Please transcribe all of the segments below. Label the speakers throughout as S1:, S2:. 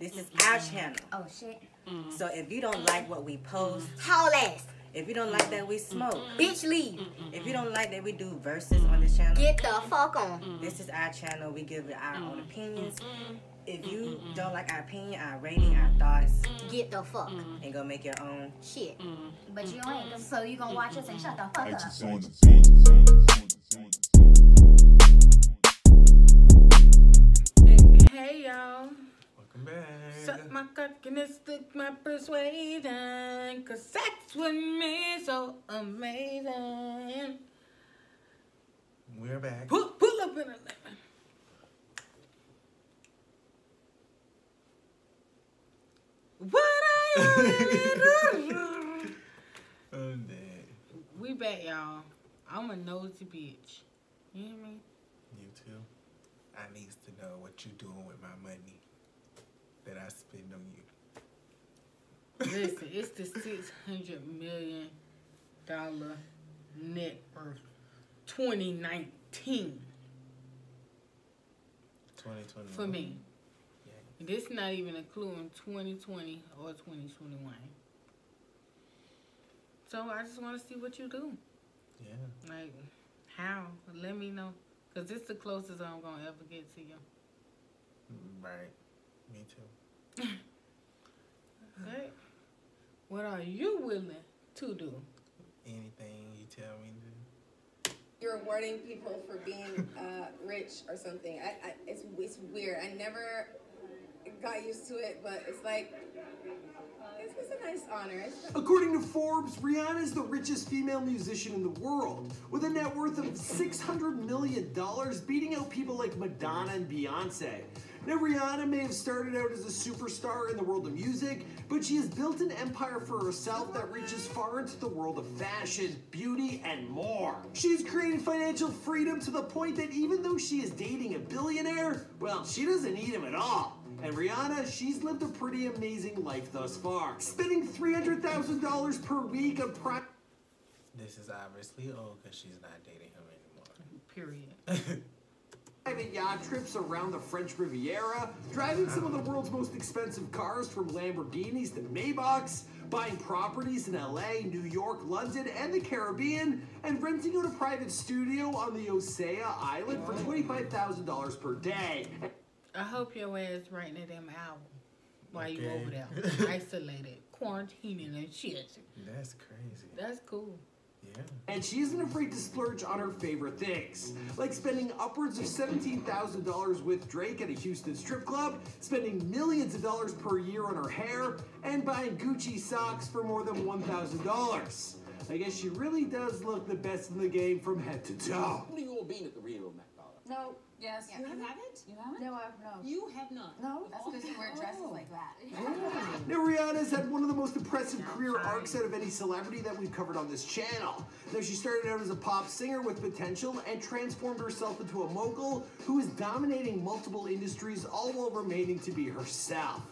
S1: This is our channel.
S2: Oh, shit.
S1: So if you don't like what we post,
S2: Haul ass.
S1: if you don't like that we smoke,
S2: Bitch, leave.
S1: if you don't like that we do verses on this channel,
S2: Get the fuck on.
S1: this is our channel. We give it our own opinions. If you don't like our opinion, our rating, our thoughts,
S2: Get the fuck.
S1: and go make your own.
S2: Shit. But you ain't. So you gonna watch us and shut the fuck up.
S3: Hey y'all.
S4: Welcome back.
S3: Suck my cock and stick my persuasion. Cause sex with me is so amazing.
S4: We're back.
S3: Pull up in a What are you?
S4: I'm dead.
S3: We back, y'all. I'm a nosy bitch. You hear me?
S4: You too. I needs to know what you doing with my money that I spend on you.
S3: Listen, it's the $600 million net worth 2019
S4: 2020
S3: for me.
S4: Yeah.
S3: This not even including 2020 or 2021. So I just want to see what you do.
S4: Yeah.
S3: Like, how? Let me know. Because this is the closest I'm going to ever get to you.
S4: Right. Me too.
S3: Okay. What are you willing to do?
S4: Anything you tell me to do.
S5: You're rewarding people for being rich or something. It's weird. I never got used to it, but it's like, it's a nice honor.
S6: According to Forbes, Rihanna is the richest female musician in the world, with a net worth of $600 million, beating out people like Madonna and Beyonce. Now, Rihanna may have started out as a superstar in the world of music, but she has built an empire for herself that reaches far into the world of fashion, beauty, and more. She's created financial freedom to the point that even though she is dating a billionaire, well, she doesn't need him at all. And Rihanna, she's lived a pretty amazing life thus far, spending $300,000 per week on
S4: This is obviously old because she's not dating him
S3: Period.
S6: private yacht trips around the French Riviera, driving some of the world's most expensive cars from Lamborghinis to Maybachs, buying properties in LA, New York, London, and the Caribbean, and renting out a private studio on the Osea Island for $25,000 per day.
S3: I hope your ass writing a damn album while you
S4: Okay.
S3: over there, isolated, quarantining and shit.
S4: That's crazy.
S3: That's cool.
S4: Yeah.
S6: And she isn't afraid to splurge on her favorite things, like spending upwards of $17,000 with Drake at a Houston strip club, spending millions of dollars per year on her hair, and buying Gucci socks for more than $1,000. I guess she really does look the best in the game from head to toe.
S7: What have you all been at the Rio Met Gala?
S5: No.
S8: Yes.
S5: Yeah.
S8: You haven't? You haven't?
S5: No,
S8: You have not.
S5: No.
S8: That's because you wear dresses like that.
S6: Now, Rihanna's had one of the most impressive career arcs out of any celebrity that we've covered on this channel. Now, she started out as a pop singer with potential and transformed herself into a mogul who is dominating multiple industries, all while remaining to be herself.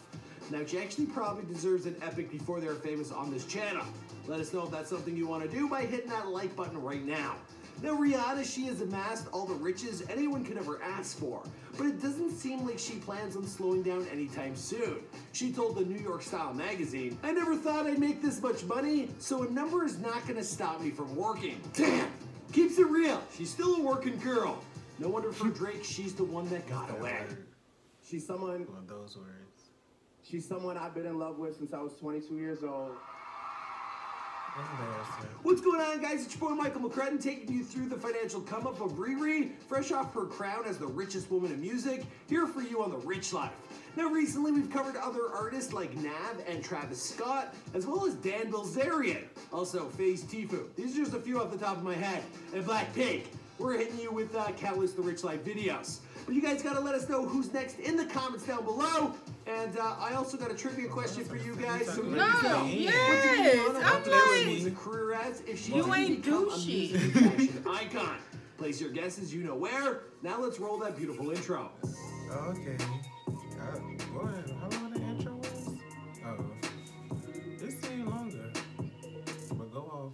S6: Now, she actually probably deserves an epic before they're famous on this channel. Let us know if that's something you want to do by hitting that like button right now. Now, Rihanna, she has amassed all the riches anyone could ever ask for, but it doesn't seem like she plans on slowing down anytime soon. She told the New York Style magazine, "I never thought I'd make this much money, so a number is not going to stop me from working." Damn! Keeps it real. She's still a working girl. No wonder for Drake, she's the one that got away.
S9: She's someone
S4: One of those words.
S9: I've been in love with since I was 22 years old.
S4: That's embarrassing.
S6: What's going on, guys? It's your boy Michael McCrudden taking you through the financial come-up of Riri, fresh off her crown as the richest woman in music, here for you on The Rich Life. Now, recently we've covered other artists like Nav and Travis Scott, as well as Dan Bilzerian, also FaZe Tfue. These are just a few off the top of my head. And Blackpink. We're hitting you with countless The Rich Life videos. But you guys gotta let us know who's next in the comments down below. And I also got a trivia question for you guys. So
S3: No,
S6: let us know.
S3: yes,
S6: What do you want
S3: I'm
S6: to
S3: like-
S6: a career as if she
S3: You
S6: doesn't
S3: ain't
S6: become a
S3: douchey.
S6: music fashion icon? Place your guesses, you know where. Now let's roll that beautiful intro.
S4: Okay. What? How long the intro was? Oh. It seemed longer. But go off.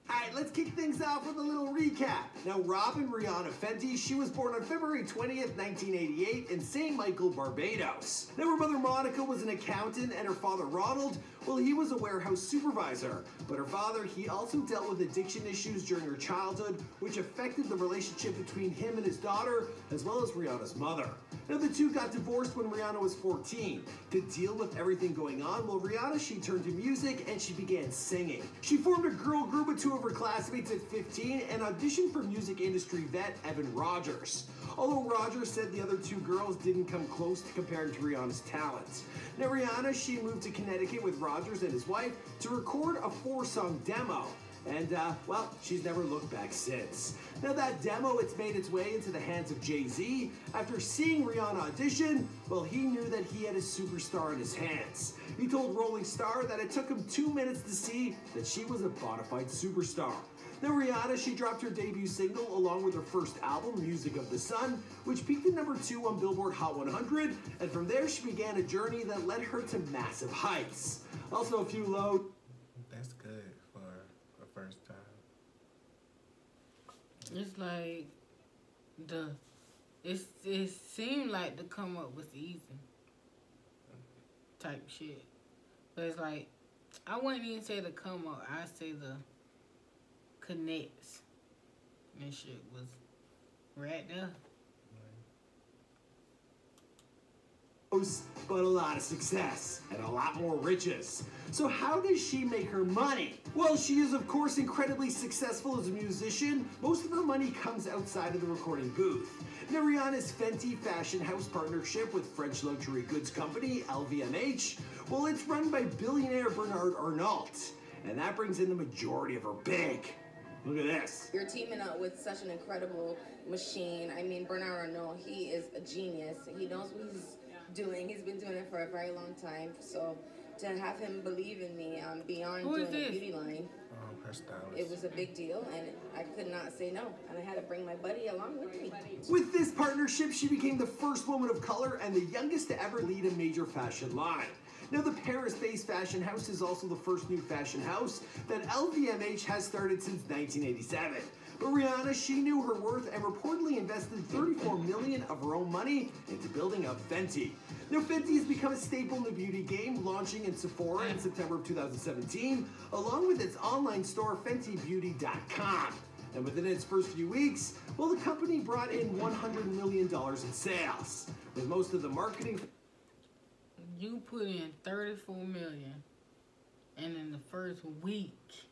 S6: Alright, let's kick things off with a little recap. Now, Robin Rihanna Fenty, she was born on February 20th, 1988 in St. Michael, Barbados. Now, her mother Monica was an accountant and her father Ronald, well, he was a warehouse supervisor. But her father, he also dealt with addiction issues during her childhood, which affected the relationship between him and his daughter, as well as Rihanna's mother. Now, the two got divorced when Rihanna was 14. To deal with everything going on, well, Rihanna, she turned to music and she began singing. She formed a girl group with two of her classmates at 15 and auditioned for music industry vet Evan Rogers. Although Rogers said the other two girls didn't come close to comparing to Rihanna's talent. Now, Rihanna, she moved to Connecticut with Rogers and his wife to record a 4-song demo. And, well, she's never looked back since. Now, that demo, it's made its way into the hands of Jay-Z. After seeing Rihanna audition, well, he knew that he had a superstar in his hands. He told Rolling Star that it took him 2 minutes to see that she was a bona fide superstar. Now, Rihanna, she dropped her debut single along with her first album, Music of the Sun, which peaked at #2 on Billboard Hot 100, and from there she began a journey that led her to massive heights. Also a few low...
S4: That's good for a first time.
S3: It's like it seemed like the come up was easy type shit. But it's like, I wouldn't even say the come up, I'd say the connects and shit was right there.
S6: But a lot of success and a lot more riches. So how does she make her money? Well, she is of course incredibly successful as a musician. Most of her money comes outside of the recording booth. Now, Rihanna's Fenty fashion house partnership with French luxury goods company LVMH, well, it's run by billionaire Bernard Arnault, and that brings in the majority of her bag. Look at this.
S5: You're teaming up with such an incredible machine. I mean, Bernard Arnault, he is a genius. He knows what he's doing. He's been doing it for a very long time. So to have him believe in me beyond doing a beauty line,
S4: Her stylist.
S5: it was a big deal, and I could not say no. And I had to bring my buddy along with me.
S6: With this partnership, she became the first woman of color and the youngest to ever lead a major fashion line. Now, the Paris-based fashion house is also the first new fashion house that LVMH has started since 1987. But Rihanna, she knew her worth and reportedly invested $34 million of her own money into building up Fenty. Now, Fenty has become a staple in the beauty game, launching in Sephora in September of 2017, along with its online store, FentyBeauty.com. And within its first few weeks, well, the company brought in $100 million in sales. With most of the marketing...
S3: You put in $34 million, and in the first week,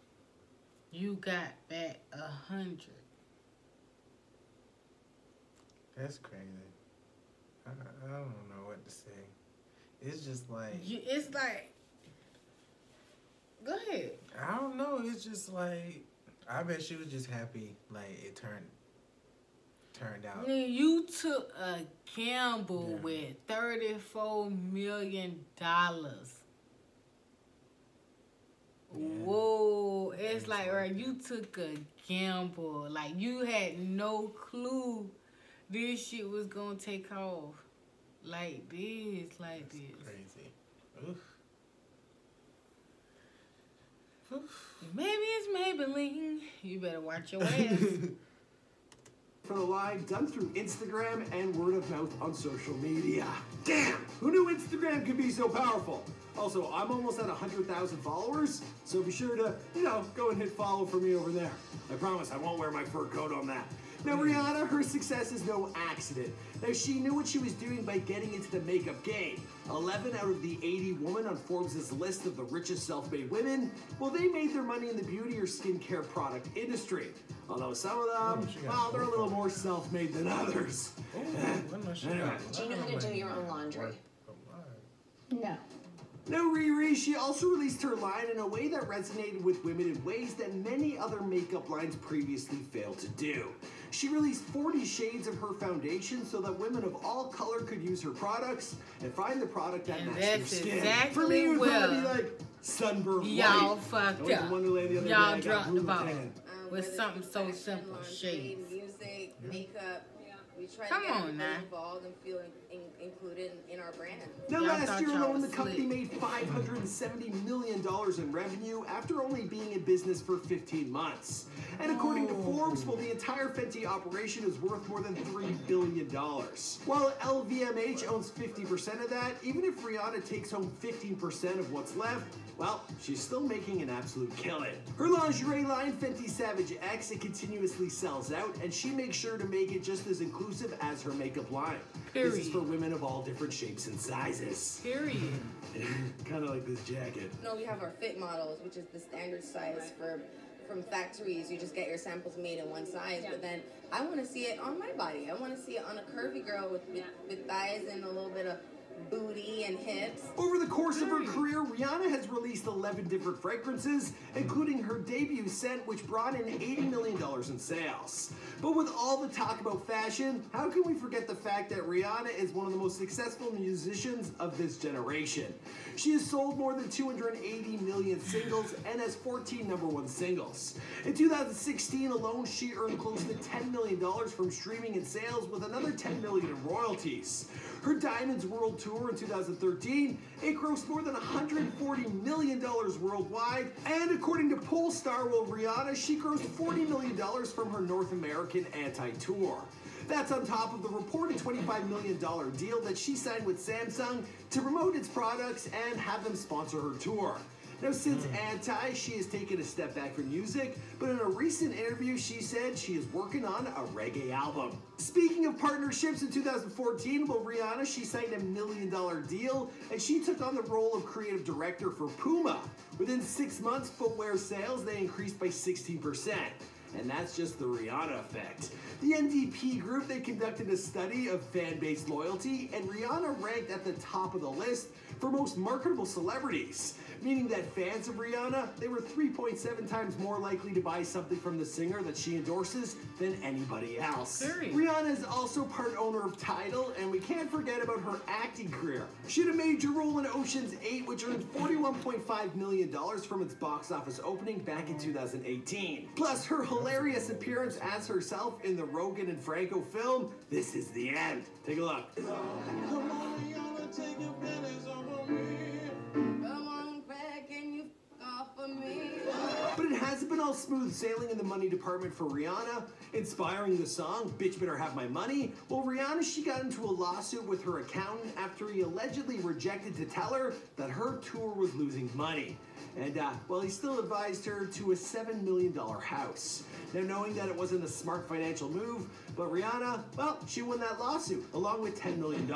S3: you got back 100.
S4: That's crazy. I don't know what to say. It's just like...
S3: It's like... Go ahead.
S4: I don't know. It's just like... I bet she was just happy, like, it turned out.
S3: You took a gamble with $34 million. Whoa. It's like, right, you took a gamble. Like, you had no clue this shit was gonna take off. Like this, like
S4: That's
S3: this.
S4: Crazy. Oof.
S3: Maybe it's Maybelline. You better watch your ass.
S6: For the line done through Instagram and word of mouth on social media. Damn! Who knew Instagram could be so powerful? Also, I'm almost at 100,000 followers, so be sure to, go and hit follow for me over there. I promise I won't wear my fur coat on that. Now, Rihanna, her success is no accident. Now, she knew what she was doing by getting into the makeup game. 11 out of the 80 women on Forbes' list of the richest self-made women, well, they made their money in the beauty or skincare product industry. Although some of them, well, they're a little more self-made than others.
S8: Do you know how to do your own laundry?
S2: No.
S6: Now, Riri, she also released her line in a way that resonated with women in ways that many other makeup lines previously failed to do. She released 40 shades of her foundation so that women of all color could use her products and find the product that matched their skin.
S3: Exactly.
S6: For me, it was going to be like sunburned
S3: Y'all
S6: white.
S3: fucked up. Y'all dropped the ball with something so simple, shades.
S5: Music, makeup, We try
S3: Come
S5: to get
S3: on
S5: everybody
S3: now.
S5: involved and feel included in our brand.
S6: Now,
S3: Y'all
S6: last
S3: thought
S6: year
S3: y'all
S6: alone, the
S3: was
S6: company
S3: slick.
S6: made $570 million in revenue after only being in business for 15 months. And according to Forbes, well, the entire Fenty operation is worth more than $3 billion. While LVMH owns 50% of that, even if Rihanna takes home 15% of what's left, well, she's still making an absolute killing. Her lingerie line, Fenty Savage X, it continuously sells out, and she makes sure to make it just as inclusive as her makeup line. This is
S3: Period.
S6: for women of all different shapes and sizes.
S3: Period.
S6: Kind of like this jacket.
S5: No, we have our fit models, which is the standard size from factories. You just get your samples made in one size, but then I want to see it on my body. I want to see it on a curvy girl with thighs and a little bit of booty and hips.
S6: Over the course of her career, Rihanna has released 11 different fragrances, including her debut scent, which brought in $80 million in sales. But with all the talk about fashion, how can we forget the fact that Rihanna is one of the most successful musicians of this generation? She has sold more than 280 million singles and has 14 #1 singles. In 2016 alone, she earned close to $10 million from streaming and sales, with another $10 million in royalties. Her Diamonds World Tour in 2013, it grossed more than $140 million worldwide, and according to Polestar, well, Rihanna, she grossed $40 million from her North American anti-tour. That's on top of the reported $25 million deal that she signed with Samsung to promote its products and have them sponsor her tour. Now, since Anti, she has taken a step back from music, but in a recent interview, she said she is working on a reggae album. Speaking of partnerships, in 2014, well, Rihanna, she signed $1 million deal, and she took on the role of creative director for Puma. Within 6 months, footwear sales, they increased by 16%. And that's just the Rihanna effect. The NDP group, they conducted a study of fan-based loyalty, and Rihanna ranked at the top of the list for most marketable celebrities, meaning that fans of Rihanna, they were 3.7 times more likely to buy something from the singer that she endorses than anybody else.
S3: Period.
S6: Rihanna is also part owner of Tidal, and we can't forget about her acting career. She had a major role in Ocean's 8, which earned $41.5 million from its box office opening back in 2018. Plus, her hilarious appearance as herself in the Rogan and Franco film, This Is the End. Take a look.
S5: Come on back and you off of me.
S6: But it hasn't been all smooth sailing in the money department for Rihanna. Inspiring the song, Bitch Better Have My Money, well, Rihanna, she got into a lawsuit with her accountant after he allegedly rejected to tell her that her tour was losing money. And, well, he still advised her to a $7 million house. Now, knowing that it wasn't a smart financial move, but Rihanna, well, she won that lawsuit, along with $10 million.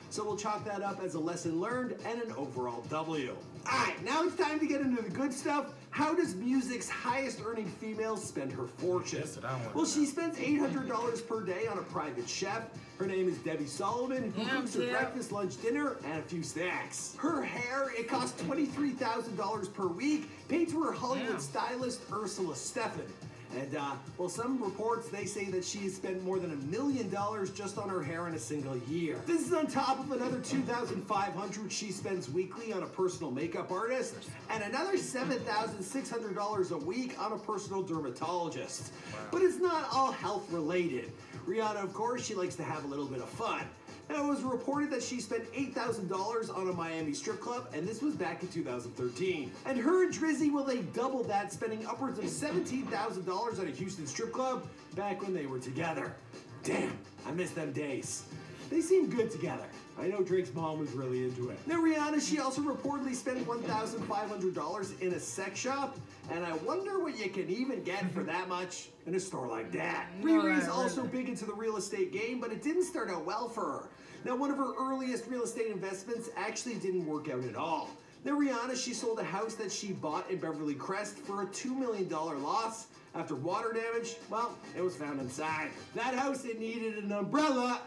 S6: So we'll chalk that up as a lesson learned and an overall W. Alright, now it's time to get into the good stuff. How does music's highest earning female spend her fortune?
S4: That's what I want to
S6: Well,
S4: know.
S6: she spends $800 per day on a private chef. Her name is Debbie Solomon, who cooks her breakfast, lunch, dinner, and a few snacks. Her hair, it costs $23,000 per week, paid to her Hollywood stylist, Ursula Steffen. And, well, some reports, they say that she has spent more than $1 million just on her hair in a single year. This is on top of another $2,500 she spends weekly on a personal makeup artist, and another $7,600 a week on a personal dermatologist. Wow. But it's not all health related. Rihanna, of course, she likes to have a little bit of fun. Now, it was reported that she spent $8,000 on a Miami strip club, and this was back in 2013. And her and Drizzy, well, they doubled that, spending upwards of $17,000 at a Houston strip club back when they were together. Damn, I miss them days. They seem good together. I know Drake's mom was really into it. Now, Rihanna, she also reportedly spent $1,500 in a sex shop, and I wonder what you can even get for that much in a store like that. Riri's also big into the real estate game, but it didn't start out well for her. Now, one of her earliest real estate investments actually didn't work out at all. Now, Rihanna, she sold a house that she bought in Beverly Crest for a $2 million loss. After water damage, well, it was found inside. That house, it needed an umbrella.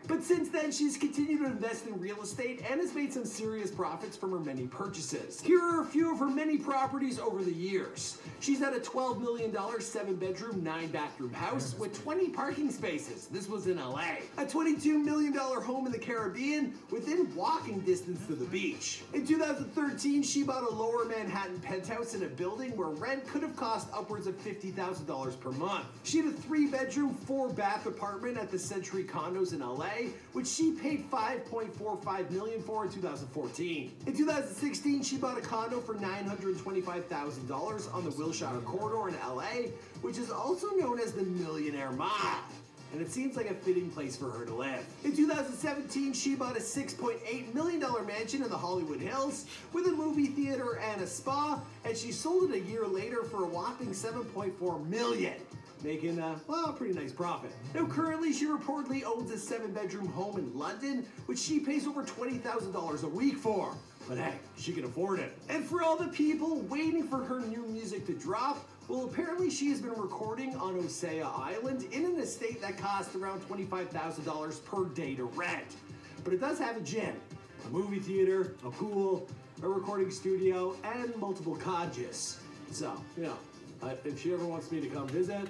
S6: But But since then, she's continued to invest in real estate and has made some serious profits from her many purchases. Here are a few of her many properties over the years. She's at a $12 million 7-bedroom, 9-bathroom house with 20 parking spaces. This was in LA. A $22 million home in the Caribbean within walking distance to the beach. In 2013, she bought a lower Manhattan penthouse in a building where rent could have cost upwards of $50,000 per month. She had a 3-bedroom, 4-bath apartment at the Century Condos in LA, which she paid $5.45 million for in 2014. In 2016, she bought a condo for $925,000 on the Wilshire Corridor in LA, which is also known as the Millionaire Mile. And it seems like a fitting place for her to live. In 2017, she bought a $6.8 million mansion in the Hollywood Hills with a movie theater and a spa, and she sold it a year later for a whopping $7.4 million. Making a pretty nice profit. Now currently she reportedly owns a 7-bedroom home in London, which she pays over $20,000 a week for. But hey, she can afford it. And for all the people waiting for her new music to drop, well, apparently she has been recording on Osea Island in an estate that costs around $25,000 per day to rent. But it does have a gym, a movie theater, a pool, a recording studio, and multiple cottages. So, you know, if she ever wants me to come visit,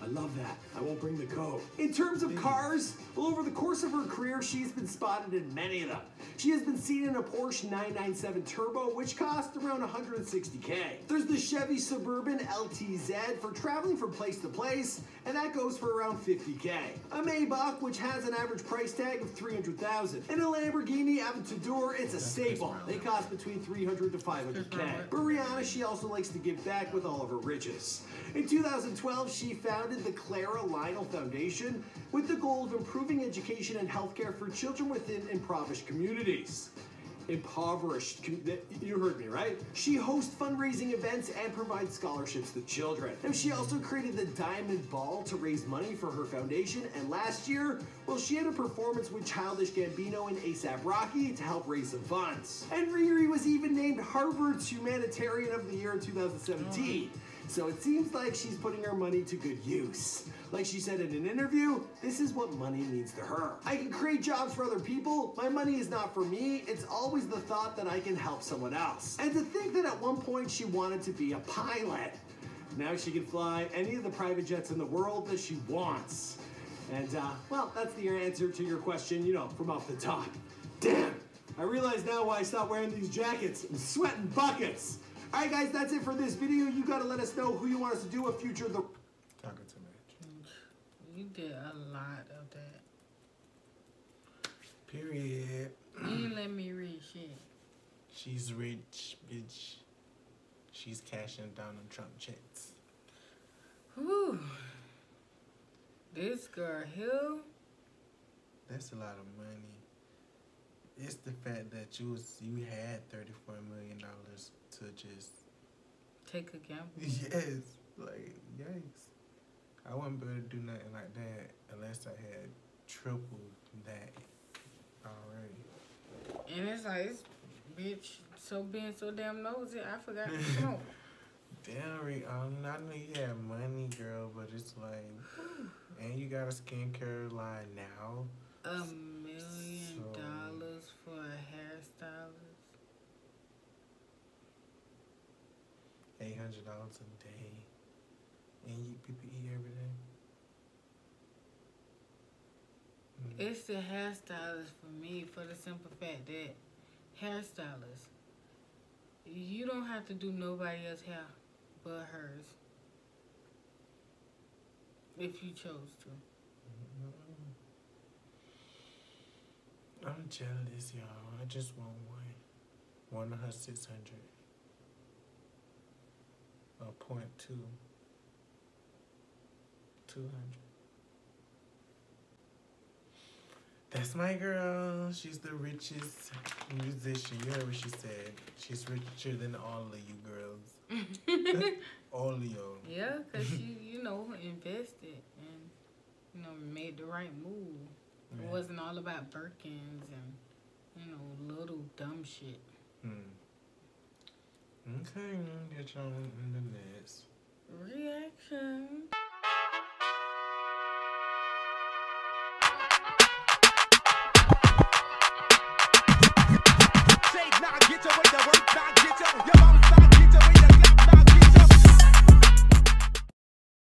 S6: I love that. I won't bring the coat. In terms of cars, well, over the course of her career, she's been spotted in many of them. She has been seen in a Porsche 997 Turbo, which cost around $160K. There's the Chevy Suburban LTZ for traveling from place to place, and that goes for around $50K. A Maybach, which has an average price tag of $300,000. And a Lamborghini Aventador, it's a staple. They cost between $300 to $500K. But Rihanna, she also likes to give back with all of her riches. In 2012, she founded the Clara Lionel Foundation with the goal of improving education and healthcare for children within impoverished communities. You heard me, right? She hosts fundraising events and provides scholarships to children. Now, she also created the Diamond Ball to raise money for her foundation, and last year, well, she had a performance with Childish Gambino and A$AP Rocky to help raise some funds. And Riri was even named Harvard's Humanitarian of the Year in 2017. So it seems like she's putting her money to good use. Like she said in an interview, this is what money means to her. I can create jobs for other people. My money is not for me. It's always the thought that I can help someone else. And to think that at one point she wanted to be a pilot. Now she can fly any of the private jets in the world that she wants. And, well, that's the answer to your question, you know, from off the top. Damn, I realize now why I stopped wearing these jackets. I'm sweating buckets. All right, guys, that's it for this video. You got to let us know who you want us to do a future.
S4: Talking too much.
S3: You did a lot of that.
S4: Period.
S3: You didn't let me read shit.
S4: She's rich, bitch. She's cashing down on Trump checks.
S3: Whew. This girl here.
S4: That's a lot of money. It's the fact that you had $34 million to just
S3: take a gamble.
S4: Yes, like yikes! I wouldn't be able to do nothing like that unless I had triple that already.
S3: And it's like, bitch, so being so damn nosy, I forgot to smoke.
S4: Damn, Rick, I know you have money, girl, but it's like, and you got a skincare line now.
S3: $1 million for a hairstylist.
S4: $800 a day, and you people eat every day.
S3: It's the hairstylist for me, for the simple fact that hairstylist, you don't have to do nobody else's hair but hers, if you chose to.
S4: I'm jealous, y'all. I just want one. One of her 600. A 0.2. 200. That's my girl. She's the richest musician. You heard what she said. She's richer than all of you girls. All of y'all.
S3: Yeah, because she, you know, invested and, you know, made the right move. It wasn't all about Birkins and, you know, little dumb shit.
S4: Okay, get y'all in the next
S3: reaction.